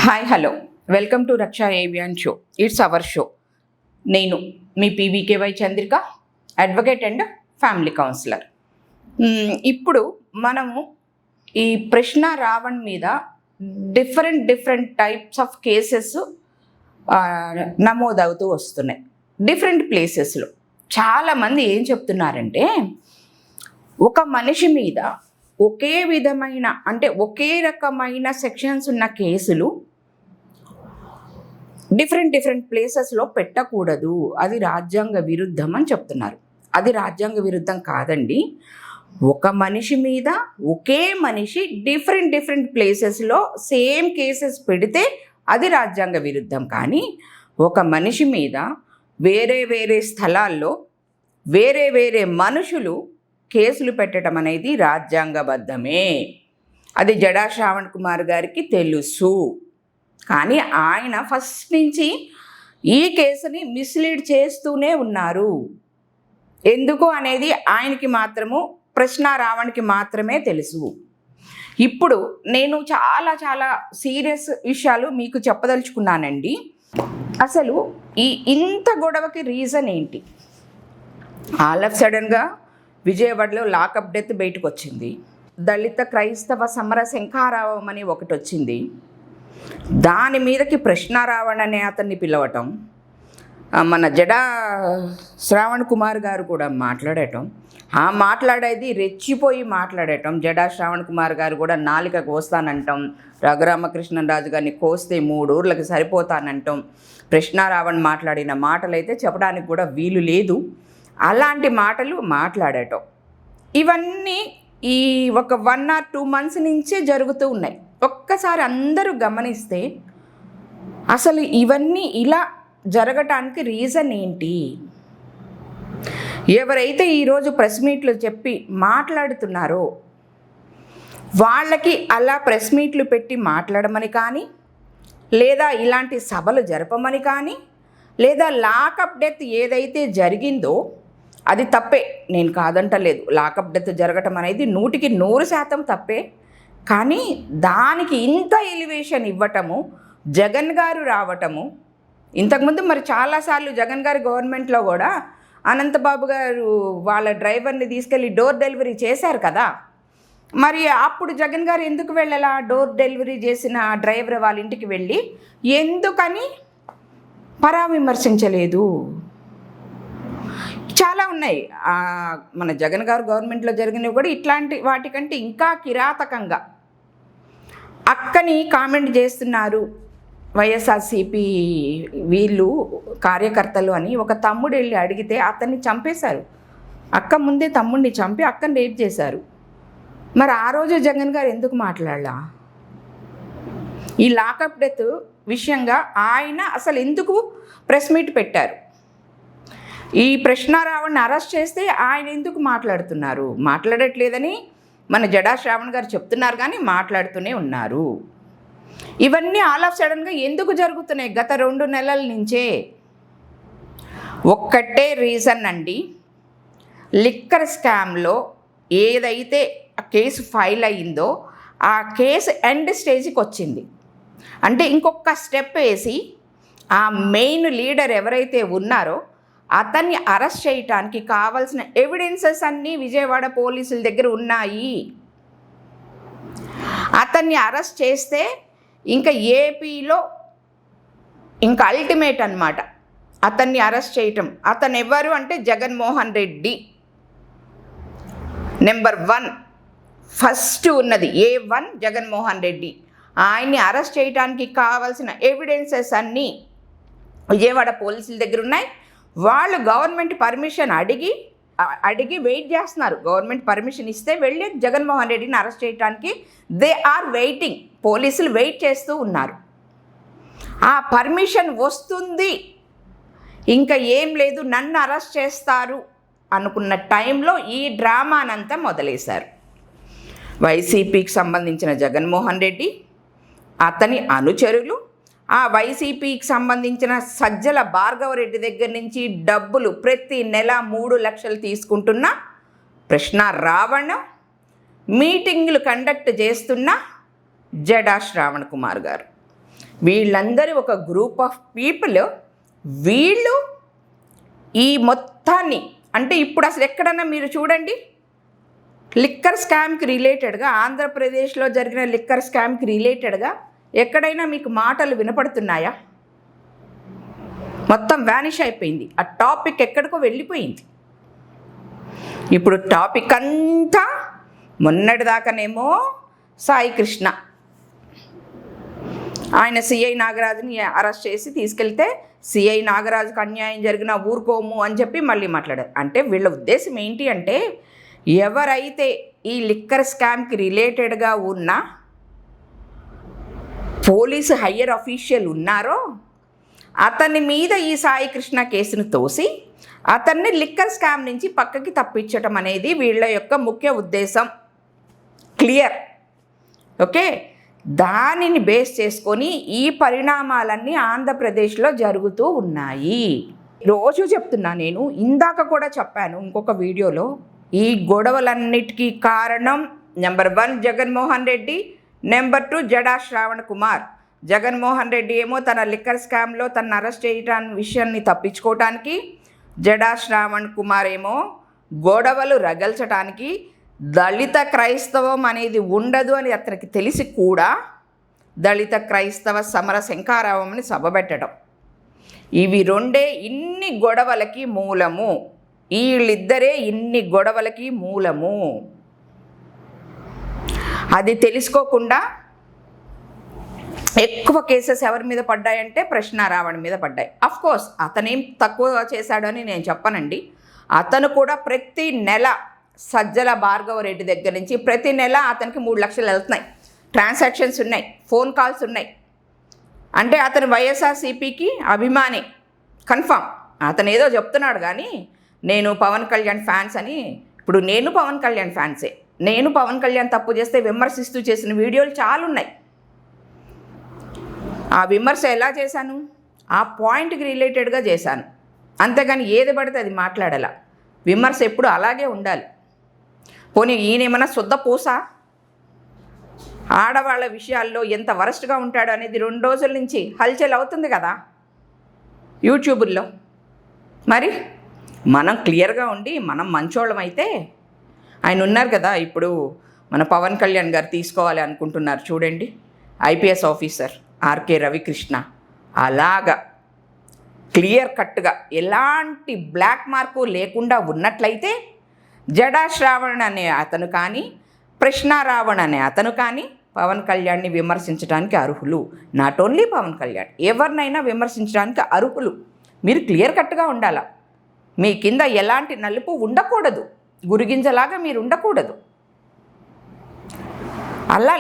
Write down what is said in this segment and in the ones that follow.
Hi hello welcome to Raksha avian show. It's our show. నేను మీ PVKY Chandrika, advocate and family counsellor. ఇప్పుడు మనము ఈ ప్రశ్న రావణ్ మీద డిఫరెంట్ టైప్స్ ఆఫ్ కేసెస్ నమోదవుతూ వస్తున్నాయి డిఫరెంట్ ప్లేసెస్లో. చాలామంది ఏం చెప్తున్నారంటే, ఒక మనిషి మీద ఒకే విధమైన అంటే ఒకే రకమైన సెక్షన్స్ ఉన్న కేసులు డిఫరెంట్ ప్లేసెస్లో పెట్టకూడదు, అది రాజ్యాంగ విరుద్ధం అని చెప్తున్నారు. అది రాజ్యాంగ విరుద్ధం కాదండి. ఒక మనిషి మీద ఒకే మనిషి డిఫరెంట్ ప్లేసెస్లో సేమ్ కేసెస్ పెడితే అది రాజ్యాంగ విరుద్ధం. కానీ ఒక మనిషి మీద వేరే స్థలాల్లో వేరే మనుషులు కేసులు పెట్టడం అనేది రాజ్యాంగబద్ధమే. అది జడా శ్రావణ్ కుమార్ గారికి తెలుసు. కానీ ఆయన ఫస్ట్ నుంచి ఈ కేసుని మిస్లీడ్ చేస్తూనే ఉన్నారు. ఎందుకు అనేది ఆయనకి మాత్రము, ప్రశ్న రావణ్కి మాత్రమే తెలుసు. ఇప్పుడు నేను చాలా సీరియస్ విషయాలు మీకు చెప్పదలుచుకున్నానండి. అసలు ఇంత గొడవకి రీజన్ ఏంటి? ఆల్ ఆఫ్ సడన్గా విజయవాడలో లాకప్ డెత్ బయటకు వచ్చింది. దళిత క్రైస్తవ సమర శంఖారావం అని ఒకటి వచ్చింది. దాని మీదకి ప్రశ్న రావణ్ అనే అతన్ని పిలవటం, మన జడా శ్రావణ్ కుమార్ గారు కూడా మాట్లాడటం, ఆ మాట్లాడేది రెచ్చిపోయి మాట్లాడటం, జడా శ్రావణ్ కుమార్ గారు కూడా నాలిక కోస్తానంటాం, రఘురామకృష్ణరాజు గారిని కోస్తే 3 ఊర్లకు సరిపోతానంటాం. ప్రశ్న రావణ్ మాట్లాడిన మాటలైతే చెప్పడానికి కూడా వీలు లేదు. అలాంటి మాటలు మాట్లాడటం, ఇవన్నీ ఈ ఒక 1 or 2 months నుంచే జరుగుతూ ఉన్నాయి. ఒక్కసారి అందరూ గమనిస్తే అసలు ఇవన్నీ ఇలా జరగటానికి రీజన్ ఏంటి? ఎవరైతే ఈరోజు ప్రెస్ మీట్లు చెప్పి మాట్లాడుతున్నారో వాళ్ళకి అలా ప్రెస్ మీట్లు పెట్టి మాట్లాడమని కానీ, లేదా ఇలాంటి సభలు జరపమని కానీ, లేదా లాకప్ డెత్ ఏదైతే జరిగిందో అది తప్పే, నేను కాదంటలేదు. లాకప్ డెత్ జరగటం అనేది 100% తప్పే. కానీ దానికి ఇంత ఎలివేషన్ ఇవ్వటము, జగన్ గారు రావటము, ఇంతకుముందు మరి చాలాసార్లు జగన్ గారి గవర్నమెంట్లో కూడా అనంతబాబు గారు వాళ్ళ డ్రైవర్ని తీసుకెళ్ళి డోర్ డెలివరీ చేశారు కదా. మరి అప్పుడు జగన్ గారు ఎందుకు వెళ్ళాలా? డోర్ డెలివరీ చేసిన డ్రైవర్ వాళ్ళ ఇంటికి వెళ్ళి ఎందుకని పరామర్శించలేదు? చాలా ఉన్నాయి. మన జగన్ గారు గవర్నమెంట్లో జరిగినవి కూడా ఇట్లాంటి వాటికంటే ఇంకా కిరాతకంగా అక్కని కామెంట్ చేస్తున్నారు వైఎస్ఆర్సీపీ వీళ్ళు కార్యకర్తలు అని. ఒక తమ్ముడు వెళ్ళి అడిగితే అతన్ని చంపేశారు. అక్క ముందే తమ్ముడిని చంపి అక్కని రేప్ చేశారు. మరి ఆ రోజు జగన్ గారు ఎందుకు మాట్లాడలా? ఈ లాకప్ డెత్ విషయంగా ఆయన అసలు ఎందుకు ప్రెస్ మీట్ పెట్టారు? ఈ ప్రశ్న రావణ్ని అరెస్ట్ చేస్తే ఆయన ఎందుకు మాట్లాడుతున్నారు? మాట్లాడట్లేదని మన జడా శ్రావణ్ గారు చెప్తున్నారు, కానీ మాట్లాడుతూనే ఉన్నారు. ఇవన్నీ ఆల్ ఆఫ్ సడన్గా ఎందుకు జరుగుతున్నాయి? గత 2 నెలల నుంచే ఒక్కటే రీజన్ అండి. లిక్కర్ స్కామ్లో ఏదైతే కేసు ఫైల్ అయ్యిందో ఆ కేసు ఎండ్ స్టేజ్కి వచ్చింది. అంటే ఇంకొక స్టెప్ వేసి ఆ మెయిన్ లీడర్ ఎవరైతే ఉన్నారో అతన్ని అరెస్ట్ చేయటానికి కావాల్సిన ఎవిడెన్సెస్ అన్నీ విజయవాడ పోలీసుల దగ్గర ఉన్నాయి. అతన్ని అరెస్ట్ చేస్తే ఇంకా ఏపీలో ఇంకా అల్టిమేట్ అన్నమాట అతన్ని అరెస్ట్ చేయటం. అతను ఎవరు అంటే జగన్మోహన్ రెడ్డి నెంబర్ 1 ఫస్ట్ ఉన్నది A1 జగన్మోహన్ రెడ్డి. ఆయన్ని అరెస్ట్ చేయడానికి కావాల్సిన ఎవిడెన్సెస్ అన్నీ విజయవాడ పోలీసుల దగ్గర ఉన్నాయి. వాళ్ళు గవర్నమెంట్ పర్మిషన్ అడిగి వెయిట్ చేస్తున్నారు. గవర్నమెంట్ పర్మిషన్ ఇస్తే వెళ్ళి జగన్మోహన్ రెడ్డిని అరెస్ట్ చేయడానికి దే ఆర్ వెయిటింగ్. పోలీసులు వెయిట్ చేస్తూ ఉన్నారు. ఆ పర్మిషన్ వస్తుంది, ఇంకా ఏం లేదు, నన్ను అరెస్ట్ చేస్తారు అనుకున్న టైంలో ఈ డ్రామానంతా మొదలేశారు. వైసీపీకి సంబంధించిన జగన్మోహన్ రెడ్డి, అతని అనుచరులు, ఆ వైసీపీకి సంబంధించిన సజ్జల భార్గవరెడ్డి దగ్గర నుంచి డబ్బులు ప్రతి నెల 3 లక్షలు తీసుకుంటున్న ప్రశ్న రావణ్, మీటింగులు కండక్ట్ చేస్తున్న జడా శ్రావణ్ కుమార్ గారు. వీళ్ళందరూ ఒక గ్రూప్ ఆఫ్ పీపుల్. వీళ్ళు ఈ మొత్తాన్ని, అంటే ఇప్పుడు అసలు ఎక్కడన్నా మీరు చూడండి, లిక్కర్ స్కామ్కి రిలేటెడ్గా, ఆంధ్రప్రదేశ్లో జరిగిన లిక్కర్ స్కామ్కి రిలేటెడ్గా ఎక్కడైనా మీకు మాటలు వినపడుతున్నాయా? మొత్తం వ్యానిష్ అయిపోయింది. ఆ టాపిక్ ఎక్కడికో వెళ్ళిపోయింది. ఇప్పుడు టాపిక్ అంతా మొన్నటిదాకానేమో సాయి కృష్ణ, ఆయన సిఐ నాగరాజుని అరెస్ట్ చేసి తీసుకెళ్తే సిఐ నాగరాజుకు అన్యాయం జరిగిన ఊరుకోము అని చెప్పి మళ్ళీ మాట్లాడారు. అంటే వీళ్ళ ఉద్దేశం ఏంటి అంటే, ఎవరైతే ఈ లిక్కర్ స్కామ్కి రిలేటెడ్గా ఉన్న పోలీసు హయ్యర్ అఫీషియల్ ఉన్నారో అతని మీద ఈ సాయి కృష్ణ కేసును తోసి అతన్ని లిక్కర్ స్కామ్ నుంచి పక్కకి తప్పించటం అనేది వీళ్ళ యొక్క ముఖ్య ఉద్దేశం. క్లియర్? ఓకే. దానిని బేస్ చేసుకొని ఈ పరిణామాలన్నీ ఆంధ్రప్రదేశ్లో జరుగుతూ ఉన్నాయి. రోజు చెప్తున్నా నేను, ఇందాక కూడా చెప్పాను ఇంకొక వీడియోలో, ఈ గొడవలన్నిటికీ కారణం నెంబర్ 1 జగన్మోహన్ రెడ్డి, నెంబర్ 2 జడా శ్రావణ్ కుమార్. జగన్మోహన్ రెడ్డి ఏమో తన లిక్కర్ స్కామ్లో తనను అరెస్ట్ చేయడానికి విషయాన్ని తప్పించుకోవటానికి, జడా శ్రావణ్ కుమార్ ఏమో గొడవలు రగల్చడానికి, దళిత క్రైస్తవం అనేది ఉండదు అని అతనికి తెలిసి కూడా దళిత క్రైస్తవ సమర శంఖారావమని సభ పెట్టడం. ఇవి రెండే ఇన్ని గొడవలకి మూలము. వీళ్ళిద్దరే ఇన్ని గొడవలకి మూలము. అది తెలుసుకోకుండా ఎక్కువ కేసెస్ ఎవరి మీద పడ్డాయంటే ప్రశ్నారావణ్ మీద పడ్డాయి. అఫ్కోర్స్ అతనేం తక్కువ చేశాడని నేను చెప్పనండి. అతను కూడా ప్రతి నెల సజ్జల భార్గవ రెడ్డి దగ్గర నుంచి ప్రతి నెల అతనికి 3 లక్షలు వెళ్తున్నాయి. ట్రాన్సాక్షన్స్ ఉన్నాయి, ఫోన్ కాల్స్ ఉన్నాయి. అంటే అతను వైఎస్ఆర్సీపీకి అభిమాని కన్ఫామ్. అతను ఏదో చెప్తున్నాడు కానీ నేను పవన్ కళ్యాణ్ ఫ్యాన్స్ అని. ఇప్పుడు నేను పవన్ కళ్యాణ్ ఫ్యాన్సే. నేను పవన్ కళ్యాణ్ తప్పు చేస్తే విమర్శిస్తూ చేసిన వీడియోలు చాలా ఉన్నాయి. ఆ విమర్శ ఎలా చేశాను? ఆ పాయింట్కి రిలేటెడ్గా చేశాను, అంతేగాని ఏది పడితే అది మాట్లాడాల. విమర్శ ఎప్పుడు అలాగే ఉండాలి. పోనీ ఈయనేమన్నా శుద్ధ పూసా? ఆడవాళ్ళ విషయాల్లో ఎంత వరస్ట్గా ఉంటాడు అనేది 2 రోజుల నుంచి హల్చల్ అవుతుంది కదా యూట్యూబుల్లో. మరి మనం క్లియర్గా ఉండి మనం మంచోళ్ళం అయితే, ఆయన ఉన్నారు కదా ఇప్పుడు మన పవన్ కళ్యాణ్ గారు తీసుకోవాలి అనుకుంటున్నారు చూడండి, ఐపీఎస్ ఆఫీసర్ ఆర్కే రవికృష్ణ. అలాగా క్లియర్ కట్గా ఎలాంటి బ్లాక్ మార్కు లేకుండా ఉన్నట్లయితే జడా శ్రావణ్ అనే అతను కానీ ప్రశ్నారావణ్ అనే అతను కానీ పవన్ కళ్యాణ్ని విమర్శించడానికి అర్హులు. నాట్ ఓన్లీ పవన్ కళ్యాణ్, ఎవరినైనా విమర్శించడానికి అర్హులు. మీరు క్లియర్ కట్గా ఉండాలా. మీ కింద ఎలాంటి నలుపు ఉండకూడదు, గురిగింజలాగా మీరు ఉండకూడదు. అలా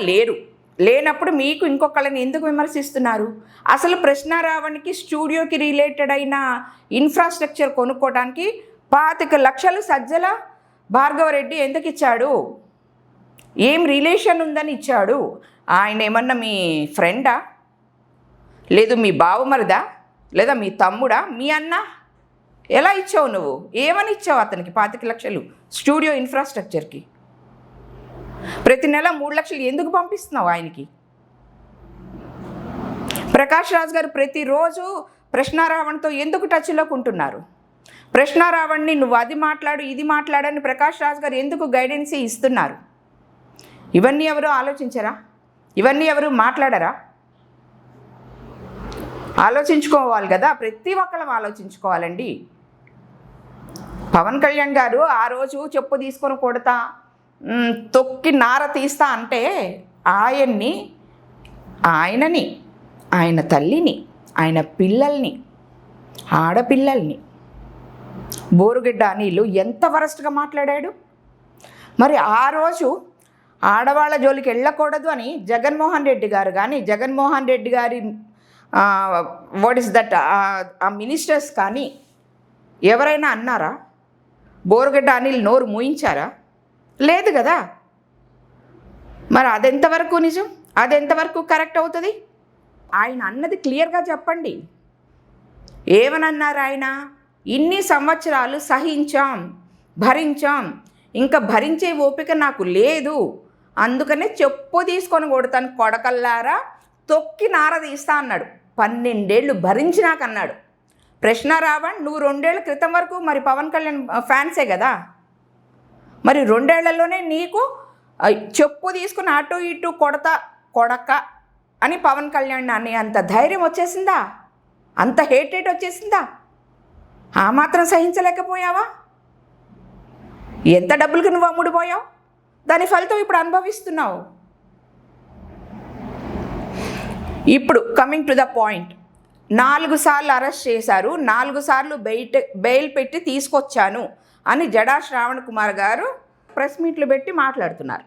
లేనప్పుడు మీకు ఇంకొకళ్ళని ఎందుకు విమర్శిస్తున్నారు? అసలు ప్రశ్నారావణ్కి స్టూడియోకి రిలేటెడ్ అయిన ఇన్ఫ్రాస్ట్రక్చర్ కొనుక్కోవడానికి 25 లక్షలు సజ్జల భార్గవరెడ్డి ఎందుకు ఇచ్చాడు? ఏం రిలేషన్ ఉందని ఇచ్చాడు? ఆయన ఏమన్నా మీ ఫ్రెండా? లేదు మీ బావమరిదా? లేదా మీ తమ్ముడా? మీ అన్న? ఎలా ఇచ్చావు నువ్వు? ఏమని ఇచ్చావు అతనికి 25 లక్షలు స్టూడియో ఇన్ఫ్రాస్ట్రక్చర్కి? ప్రతి నెల 3 లక్షలు ఎందుకు పంపిస్తున్నావు ఆయనకి? ప్రకాష్ రాజ్ గారు ప్రతిరోజు ప్రశ్నారావణ్తో ఎందుకు టచ్లోకి ఉంటున్నారు? ప్రశ్నారావణ్ని నువ్వు అది మాట్లాడు ఇది మాట్లాడని ప్రకాష్ రాజ్ గారు ఎందుకు గైడెన్స్ ఇస్తున్నారు? ఇవన్నీ ఎవరు ఆలోచించరా? ఇవన్నీ ఎవరు మాట్లాడరా? ఆలోచించుకోవాలి కదా, ప్రతి ఒక్కళ్ళం ఆలోచించుకోవాలండి. పవన్ కళ్యాణ్ గారు ఆ రోజు చెప్పు తీసుకొని కొడతా, తొక్కి నార తీస్తా అంటే ఆయనని, ఆయన తల్లిని, ఆయన పిల్లల్ని, ఆడపిల్లల్ని బోరుగడ్డ అనిలు ఎంత వరస్ట్గా మాట్లాడాడు. మరి ఆ రోజు ఆడవాళ్ళ జోలికి వెళ్ళకూడదు అని జగన్మోహన్ రెడ్డి గారు కానీ, జగన్మోహన్ రెడ్డి గారి వాట్ ఇస్ దట్ ఆ మినిస్టర్స్ కానీ ఎవరైనా అన్నారా? బోరుగడ్డ అనిల్ నోరు మూయించారా? లేదు కదా. మరి అదెంతవరకు నిజం, అదెంతవరకు కరెక్ట్ అవుతుంది? ఆయన అన్నది క్లియర్గా చెప్పండి. ఏమనన్నారు ఆయన? ఇన్ని సంవత్సరాలు సహించాం, భరించాం, ఇంకా భరించే ఓపిక నాకు లేదు, అందుకనే చెప్పు తీసుకొని కొడతాను కొడకల్లారా, తొక్కి నారదీస్తా అన్నాడు. 12 ఏళ్ళు భరించినాకన్నాడు. ప్రశ్న రావణ్, నువ్వు 2 ఏళ్ల క్రితం వరకు మరి పవన్ కళ్యాణ్ ఫ్యాన్సే కదా, మరి 2 ఏళ్లలోనే నీకు చెప్పు తీసుకుని అటు ఇటు కొడక అని పవన్ కళ్యాణ్ అని అంత ధైర్యం వచ్చేసిందా? అంత హేటెడ్ వచ్చేసిందా? ఆ మాత్రం సహించలేకపోయావా? ఎంత డబ్బులకి నువ్వు అమ్ముడిపోయావు, దాని ఫలితం ఇప్పుడు అనుభవిస్తున్నావు. ఇప్పుడు కమింగ్ టు ద పాయింట్, 4 సార్లు అరెస్ట్ చేశారు, 4 సార్లు బెయిల్ పెట్టి తీసుకొచ్చాను అని జడా శ్రావణ్ కుమార్ గారు ప్రెస్ మీట్లు పెట్టి మాట్లాడుతున్నారు.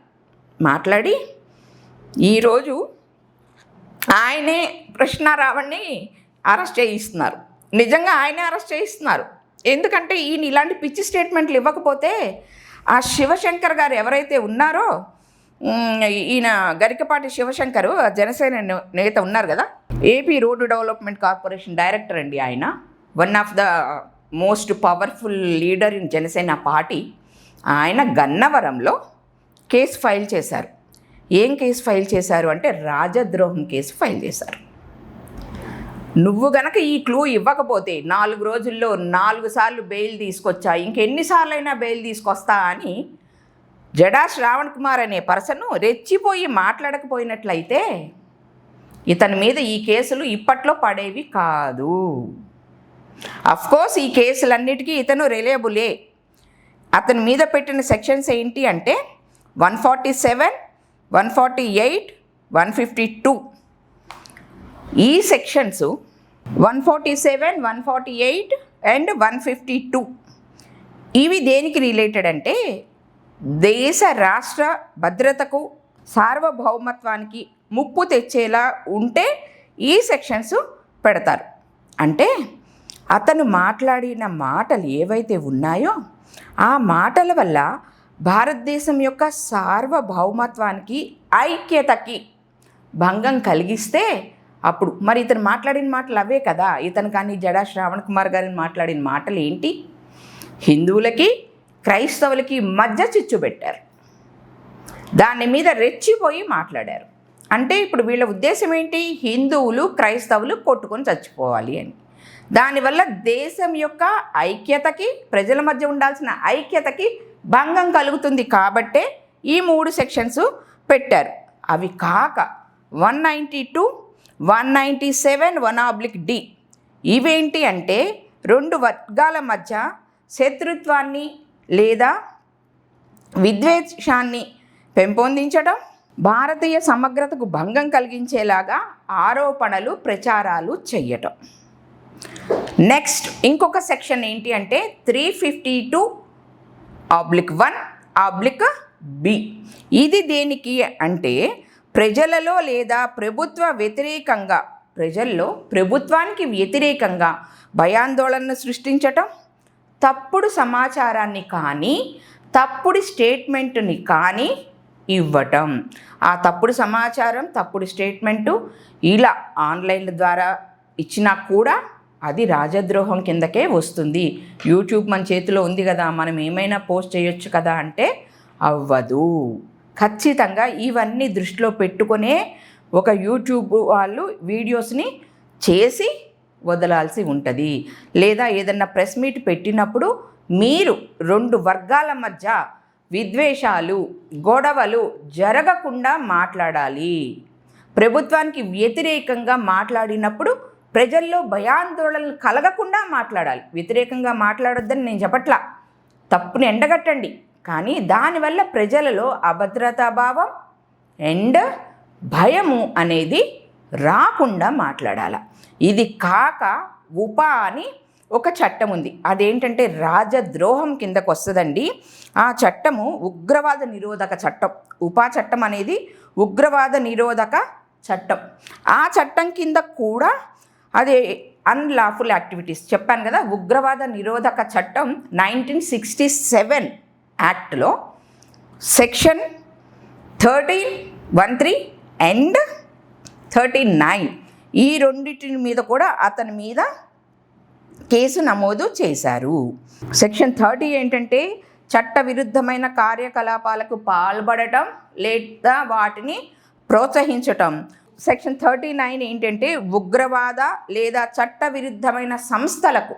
మాట్లాడి ఈరోజు ఆయనే కృష్ణ రావణ్ని అరెస్ట్ చేయిస్తున్నారు. నిజంగా ఆయనే అరెస్ట్ చేయిస్తున్నారు. ఎందుకంటే ఈయన ఇలాంటి పిచ్చి స్టేట్మెంట్లు ఇవ్వకపోతే ఆ శివశంకర్ గారు ఎవరైతే ఉన్నారో, ఈయన గరికపాటి శివశంకర్ జనసేన నేత ఉన్నారు కదా, AP road development corporation director అండి ఆయన, one of the most powerful leader in Janasena party. ఆయన గన్నవరంలో కేసు ఫైల్ చేశారు. ఏం కేసు ఫైల్ చేశారు అంటే రాజద్రోహం కేసు ఫైల్ చేశారు. నువ్వు గనక ఈ క్లూ ఇవ్వకపోతే 4 రోజుల్లో 4 సార్లు బెయిల్ తీసుకొచ్చా, ఇంకెన్నిసార్లైనా బెయిల్ తీసుకొస్తా అని జడా శ్రావణ్ కుమార్ అనే పర్సన్ రెచ్చిపోయి మాట్లాడకపోయినట్లయితే ఇతని మీద ఈ కేసులు ఇప్పట్లో పడేవి కాదు. అఫ్కోర్స్ ఈ కేసులన్నిటికీ ఇతను రిలయబులే. అతని మీద పెట్టిన సెక్షన్స్ ఏంటి అంటే 147, 148, 152. ఈ సెక్షన్స్ 147, 148 అండ్ 152 ఇవి దేనికి రిలేటెడ్ అంటే దేశ రాష్ట్ర భద్రతకు సార్వభౌమత్వానికి ముప్పు తెచ్చేలా ఉంటే ఈ సెక్షన్స్ పెడతారు. అంటే అతను మాట్లాడిన మాటలు ఏవైతే ఉన్నాయో ఆ మాటల వల్ల భారతదేశం యొక్క సార్వభౌమత్వానికి ఐక్యతకి భంగం కలిగిస్తే అప్పుడు మరి ఇతను మాట్లాడిన మాటలు అవే కదా. ఇతను కానీ జడా శ్రావణ్ కుమార్ గారిని మాట్లాడిన మాటలు ఏంటి? హిందువులకి క్రైస్తవులకి మధ్య చిచ్చు పెట్టారు, దాని మీద రెచ్చిపోయి మాట్లాడారు. అంటే ఇప్పుడు వీళ్ళ ఉద్దేశం ఏంటి? హిందువులు క్రైస్తవులు కొట్టుకొని చచ్చిపోవాలి అని. దానివల్ల దేశం యొక్క ఐక్యతకి, ప్రజల మధ్య ఉండాల్సిన ఐక్యతకి భంగం కలుగుతుంది కాబట్టే ఈ 3 సెక్షన్స్ పెట్టారు. అవి కాక 192, 197, 1/D ఇవేంటి అంటే 2 వర్గాల మధ్య శత్రుత్వాన్ని లేదా విద్వేషాన్ని పెంపొందించడం, భారతీయ సమగ్రతకు భంగం కలిగించేలాగా ఆరోపణలు ప్రచారాలు చెయ్యటం. నెక్స్ట్ ఇంకొక సెక్షన్ ఏంటి అంటే 352(1)B. ఇది దేనికి అంటే ప్రజలలో లేదా ప్రజల్లో ప్రభుత్వానికి వ్యతిరేకంగా భయాందోళనను సృష్టించటం, తప్పుడు సమాచారాన్ని కానీ తప్పుడు స్టేట్మెంట్ని కానీ ఇవ్వటం. ఆ తప్పుడు సమాచారం, తప్పుడు స్టేట్మెంటు ఇలా ఆన్లైన్ల ద్వారా ఇచ్చినా కూడా అది రాజద్రోహం కిందకే వస్తుంది. యూట్యూబ్ మన చేతిలో ఉంది కదా, మనం ఏమైనా పోస్ట్ చేయొచ్చు కదా అంటే అవ్వదు. ఖచ్చితంగా ఇవన్నీ దృష్టిలో పెట్టుకునే ఒక యూట్యూబ్ వాళ్ళు వీడియోస్ని చేసి వదలాల్సి ఉంటుంది. లేదా ఏదన్నా ప్రెస్ మీట్ పెట్టినప్పుడు మీరు 2 వర్గాల మధ్య విద్వేషాలు, గొడవలు జరగకుండా మాట్లాడాలి. ప్రభుత్వానికి వ్యతిరేకంగా మాట్లాడినప్పుడు ప్రజల్లో భయాందోళనలు కలగకుండా మాట్లాడాలి. వ్యతిరేకంగా మాట్లాడొద్దని నేను చెప్పట్లా, తప్పుని ఎండగట్టండి, కానీ దానివల్ల ప్రజలలో అభద్రతాభావం అండ్ భయము అనేది రాకుండా మాట్లాడాలి. ఇది కాక ఉపా అని ఒక చట్టం ఉంది. అదేంటంటే రాజద్రోహం కిందకు వస్తుందండి. ఆ చట్టము ఉగ్రవాద నిరోధక చట్టం. ఉపా చట్టం అనేది ఉగ్రవాద నిరోధక చట్టం. ఆ చట్టం కింద కూడా అది అన్లాఫుల్ యాక్టివిటీస్ చెప్పాను కదా. ఉగ్రవాద నిరోధక చట్టం 1967 యాక్ట్లో సెక్షన్ 13(1)(3) అండ్ 39 ఈ రెండింటి మీద కూడా అతని మీద కేసు నమోదు చేశారు. సెక్షన్ 30 ఏంటంటే చట్ట విరుద్ధమైన కార్యకలాపాలకు పాల్పడటం లేదా వాటిని ప్రోత్సహించటం, సెక్షన్ 39 ఏంటంటే ఉగ్రవాద లేదా చట్టవిరుద్ధమైన సంస్థలకు,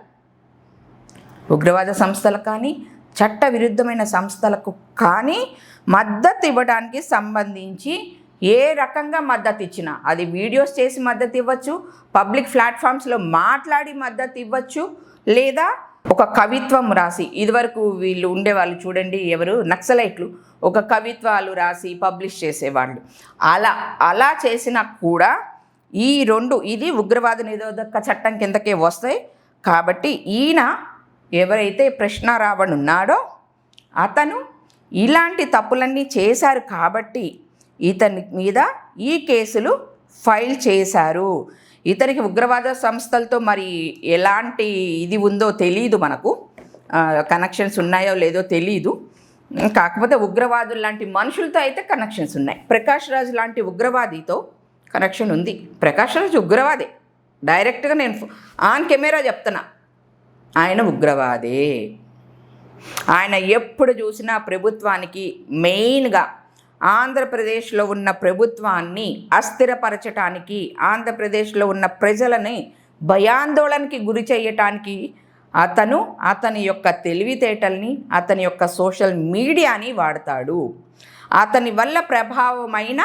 ఉగ్రవాద సంస్థలకు కానీ చట్టవిరుద్ధమైన సంస్థలకు కానీ మద్దతు ఇవ్వడానికి సంబంధించి ఏ రకంగా మద్దతు ఇచ్చినా, అది వీడియోస్ చేసి మద్దతు ఇవ్వచ్చు, పబ్లిక్ ప్లాట్ఫామ్స్లో మాట్లాడి మద్దతు ఇవ్వచ్చు, లేదా ఒక కవిత్వం రాసి, ఇదివరకు వీళ్ళు ఉండేవాళ్ళు చూడండి, ఎవరు నక్సలైట్లు ఒక కవిత్వాలు రాసి పబ్లిష్ చేసేవాళ్ళు, అలా చేసినా కూడా ఈ రెండు, ఇది ఉగ్రవాద నిరోధక చట్టం కిందకే వస్తాయి. కాబట్టి ఈయన ఎవరైతే ప్రశ్న రావణ్ ఉన్నాడో అతను ఇలాంటి తప్పులన్నీ చేశారు కాబట్టి ఇతని మీద ఈ కేసులు ఫైల్ చేశారు. ఇతనికి ఉగ్రవాద సంస్థలతో మరి ఎలాంటి ఇది ఉందో తెలీదు, మనకు కనెక్షన్స్ ఉన్నాయో లేదో తెలీదు. కాకపోతే ఉగ్రవాదులు లాంటి మనుషులతో అయితే కనెక్షన్స్ ఉన్నాయి. ప్రకాష్ రాజ్ లాంటి ఉగ్రవాదితో కనెక్షన్ ఉంది. ప్రకాష్ రాజ్ ఉగ్రవాదే, డైరెక్ట్గా నేను ఆన్ కెమెరా చెప్తున్నా, ఆయన ఉగ్రవాదే. ఆయన ఎప్పుడు చూసినా ప్రభుత్వానికి, మెయిన్గా ఆంధ్రప్రదేశ్లో ఉన్న ప్రభుత్వాన్ని అస్థిరపరచటానికి, ఆంధ్రప్రదేశ్లో ఉన్న ప్రజలని భయాందోళనకి గురి చేయటానికి అతని యొక్క తెలివితేటల్ని, అతని యొక్క సోషల్ మీడియాని వాడతాడు. అతని వల్ల ప్రభావమైన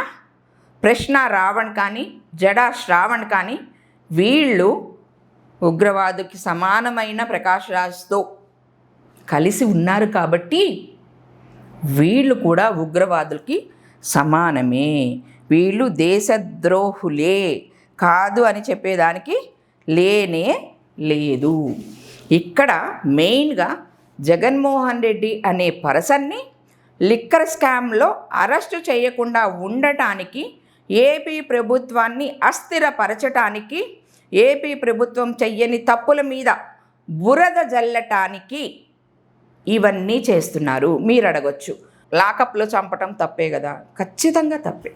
ప్రశ్న రావణ్ కానీ జడా శ్రావణ్ కానీ వీళ్ళు ఉగ్రవాదుకి సమానమైన ప్రకాష్ రాజ్తో కలిసి ఉన్నారు కాబట్టి వీళ్ళు కూడా ఉగ్రవాదులకి సమానమే. వీళ్ళు దేశద్రోహులే కాదు అని చెప్పేదానికి లేనే లేదు. ఇక్కడ మెయిన్గా జగన్మోహన్ రెడ్డి అనే పర్సన్ని లిక్కర్ స్కామ్లో అరెస్టు చేయకుండా ఉండటానికి, ఏపీ ప్రభుత్వాన్ని అస్థిరపరచటానికి, ఏపీ ప్రభుత్వం చెయ్యని తప్పుల మీద బురద జల్లటానికి ఇవన్నీ చేస్తున్నారు. మీరు అడగొచ్చు, లాకప్లో చంపటం తప్పే కదా? ఖచ్చితంగా తప్పే,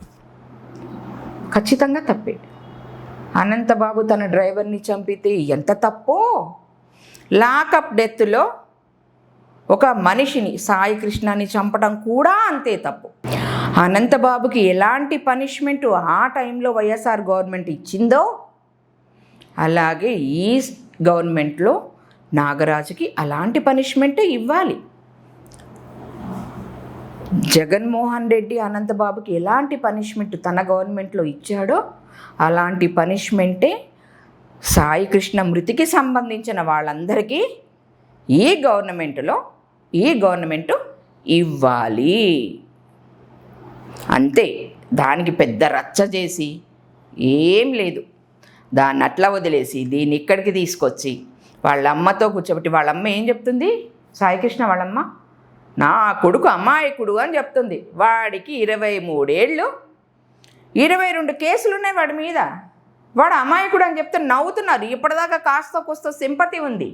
ఖచ్చితంగా తప్పే. అనంతబాబు తన డ్రైవర్ని చంపితే ఎంత తప్పో, లాకప్ డెత్లో ఒక మనిషిని, సాయి కృష్ణని చంపడం కూడా అంతే తప్పు. అనంతబాబుకి ఎలాంటి పనిష్మెంటు ఆ టైంలో వైఎస్ఆర్ గవర్నమెంట్ ఇచ్చిందో అలాగే ఈ గవర్నమెంట్లో నాగరాజుకి అలాంటి పనిష్మెంట్ ఇవ్వాలి. జగన్మోహన్ రెడ్డి అనంతబాబుకి ఎలాంటి పనిష్మెంట్ తన గవర్నమెంట్లో ఇచ్చాడో అలాంటి పనిష్మెంటే సాయి కృష్ణ మృతికి సంబంధించిన వాళ్ళందరికీ ఈ గవర్నమెంటు ఇవ్వాలి. అంతే, దానికి పెద్ద రచ్చ చేసి ఏం లేదు. దాన్ని అట్లా వదిలేసి దీన్ని ఇక్కడికి తీసుకొచ్చి వాళ్ళ అమ్మతో కూర్చోబెట్టి, వాళ్ళమ్మ ఏం చెప్తుంది, సాయికృష్ణ వాళ్ళమ్మ, నా కొడుకు అమాయకుడు అని చెప్తుంది. వాడికి 23 ఏళ్ళు, 22 కేసులు ఉన్నాయి వాడి మీద. వాడు అమాయకుడు అని చెప్తే నవ్వుతున్నారు. ఇప్పటిదాకా కాస్త కోస్త సింపతి ఉంది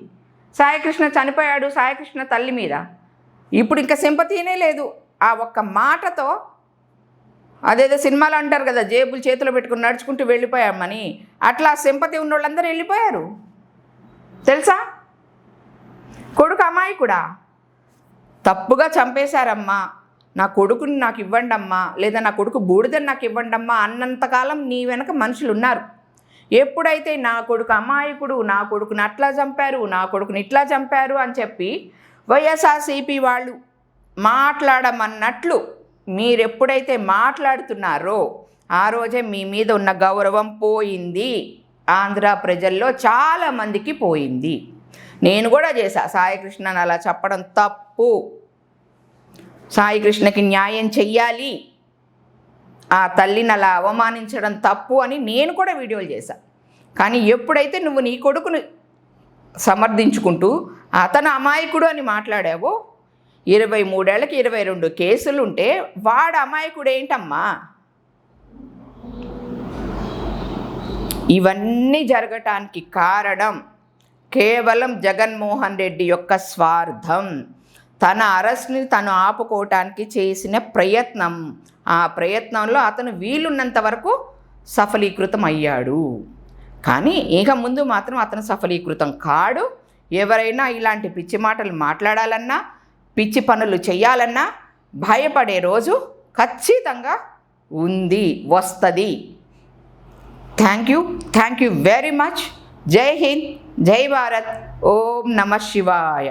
సాయికృష్ణ చనిపోయాడు సాయికృష్ణ తల్లి మీద. ఇప్పుడు ఇంకా సింపతినే లేదు. ఆ ఒక్క మాటతో, అదేదో సినిమాలు అంటారు కదా, జేబులు చేతిలో పెట్టుకుని నడుచుకుంటూ వెళ్ళిపోయామని, అట్లా సింపతి ఉన్న వాళ్ళందరూ వెళ్ళిపోయారు తెలుసా. కొడుకు అమాయకుడా, తప్పుగా చంపేశారమ్మా, నా కొడుకుని నాకు ఇవ్వండి అమ్మా, లేదా నా కొడుకు బూడిదని నాకు ఇవ్వండి అమ్మా అన్నంతకాలం నీ వెనక మనుషులు ఉన్నారు. ఎప్పుడైతే నా కొడుకు అమాయకుడు, నా కొడుకుని అట్లా చంపారు, నా కొడుకుని ఇట్లా చంపారు అని చెప్పి వైఎస్ఆర్సీపీ వాళ్ళు మాట్లాడమన్నట్లు మీరెప్పుడైతే మాట్లాడుతున్నారో ఆ రోజే మీ మీద ఉన్న గౌరవం పోయింది. ఆంధ్ర ప్రజల్లో చాలామందికి పోయింది. నేను కూడా చేశా. సాయికృష్ణని అలా చెప్పడం తప్పు, సాయికృష్ణకి న్యాయం చెయ్యాలి, ఆ తల్లిని అలా అవమానించడం తప్పు అని నేను కూడా వీడియోలు చేశా. కానీ ఎప్పుడైతే నువ్వు నీ కొడుకుని సమర్థించుకుంటూ అతను అమాయకుడు అని మాట్లాడావో, 23 ఏళ్ళకి 22 కేసులు ఉంటే వాడు అమాయకుడు ఏంటమ్మా? ఇవన్నీ జరగటానికి కారణం కేవలం జగన్మోహన్ రెడ్డి యొక్క స్వార్థం. తన అరెస్ట్ని తను ఆపుకోవటానికి చేసిన ప్రయత్నం, ఆ ప్రయత్నంలో అతను వీలున్నంత వరకు సఫలీకృతం అయ్యాడు. కానీ ఇక ముందు మాత్రం అతను సఫలీకృతం కాడు. ఎవరైనా ఇలాంటి పిచ్చి మాటలు మాట్లాడాలన్నా, పిచ్చి పనులు చేయాలన్నా భయపడే రోజు ఖచ్చితంగా ఉంది, వస్తుంది. Thank you very much. జై హింద్, జై భారత్. ఓం నమ శివాయ.